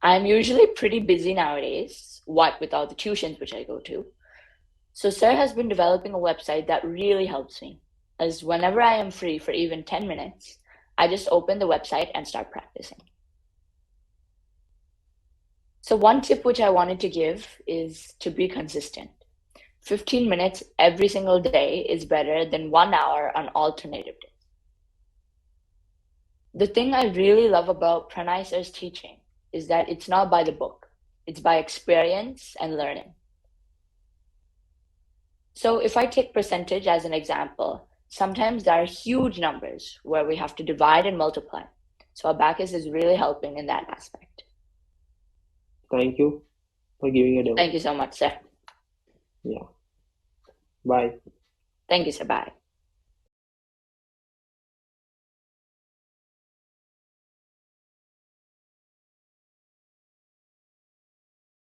I'm usually pretty busy nowadays, what with all the tuitions which I go to. So Sir has been developing a website that really helps me, as whenever I am free for even 10 minutes, I just open the website and start practicing. So one tip which I wanted to give is to be consistent. 15 minutes every single day is better than 1 hour on alternative days. The thing I really love about Pranay Sir's teaching is that it's not by the book, it's by experience and learning. So if I take percentage as an example, sometimes there are huge numbers where we have to divide and multiply. So Abacus is really helping in that aspect. Thank you for giving a demo. Thank you so much, sir. Yeah. Bye. Thank you, sir. Bye.